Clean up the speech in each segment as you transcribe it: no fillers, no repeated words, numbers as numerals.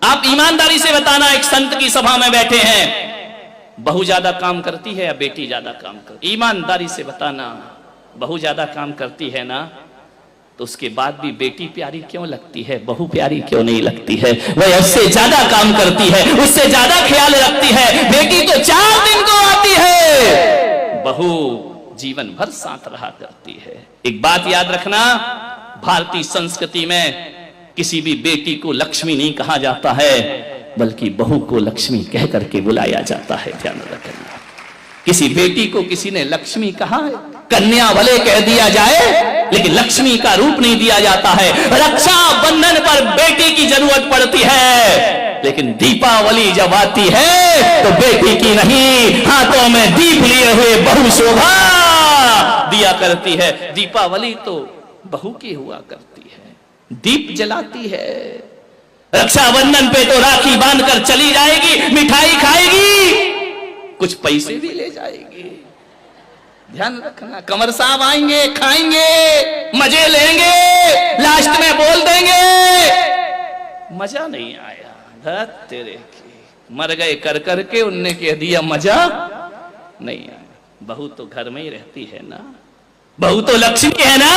आप ईमानदारी से बताना, एक संत की सभा में बैठे हैं, बहू ज्यादा काम करती है या बेटी ज्यादा काम करती? ईमानदारी से बताना, बहू ज्यादा काम करती है ना, तो उसके बाद भी बेटी प्यारी क्यों लगती है, बहू प्यारी क्यों नहीं लगती है? वह उससे ज्यादा काम करती है, उससे ज्यादा ख्याल रखती है। बेटी तो 4 दिन को आती है, बहू जीवन भर साथ रहा करती है। एक बात याद रखना, भारतीय संस्कृति में किसी भी बेटी को लक्ष्मी नहीं कहा जाता है, बल्कि बहू को लक्ष्मी कह करके बुलाया जाता है। ध्यान रखना, किसी बेटी को किसी ने लक्ष्मी कहा है, कन्या भले कह दिया जाए, लेकिन लक्ष्मी का रूप नहीं दिया जाता है। रक्षा बंधन पर बेटी की जरूरत पड़ती है, लेकिन दीपावली जब आती है तो बेटी की नहीं, हाथों में दीप लिए हुए बहू शोभा दिया करती है। दीपावली तो बहू की हुआ करती है, दीप जलाती है। रक्षाबंधन पे तो राखी बांधकर चली जाएगी, मिठाई खाएगी, कुछ पैसे भी ले जाएगी। ध्यान रखना, कमर साहब आएंगे, खाएंगे, मजे लेंगे, लास्ट में बोल देंगे मजा नहीं आया, धत तेरे की, मर गए कर करके, उनने कह दिया मजा नहीं आया। बहू तो घर में ही रहती है ना, बहू तो लक्ष्मी है ना।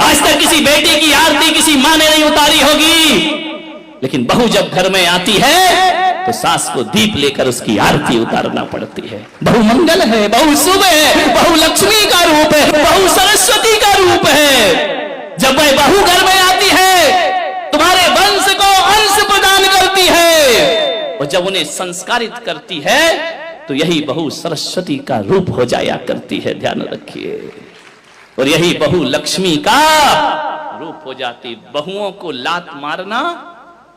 आज तक किसी बेटी की आरती किसी माँ ने नहीं उतारी होगी, लेकिन बहू जब घर में आती है तो सास को दीप लेकर उसकी आरती उतारना पड़ती है। बहू मंगल है, बहू शुभ है, बहू लक्ष्मी का रूप है, बहू सरस्वती का रूप है। जब वह बहू घर में आती है, तुम्हारे वंश को अंश प्रदान करती है, और जब उन्हें संस्कारित करती है तो यही बहू सरस्वती का रूप हो जाया करती है। ध्यान रखिए, और यही बहू लक्ष्मी का रूप हो जाती। बहुओं को लात मारना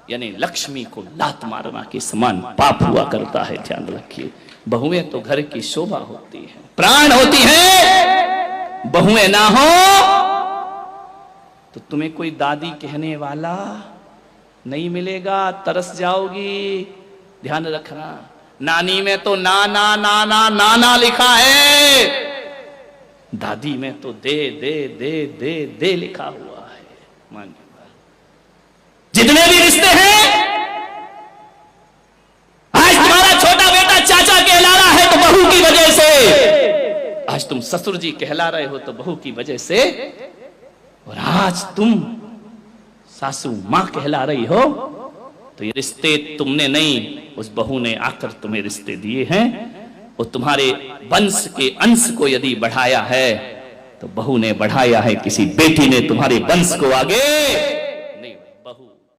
यानी लक्ष्मी को लात मारना के समान पाप हुआ करता है। ध्यान रखिए, बहुएं तो घर की शोभा होती है, प्राण होती है। बहुएं ना हो तो तुम्हें कोई दादी कहने वाला नहीं मिलेगा, तरस जाओगी। ध्यान रखना, नानी में तो नाना नाना नाना लिखा है, दादी में तो दे दे दे दे दे लिखा हुआ है। मानिए, जितने भी रिश्ते हैं, आज तुम्हारा छोटा बेटा चाचा कहला रहा है तो बहू की वजह से, आज तुम ससुर जी कहला रहे हो तो बहू की वजह से, और आज तुम सासू मां कहला रही हो तो ये रिश्ते तुमने नहीं, उस बहू ने आकर तुम्हें रिश्ते दिए हैं। और तुम्हारे वंश के अंश को यदि बढ़ाया है तो बहू ने बढ़ाया है, किसी बेटी ने तुम्हारे वंश को आगे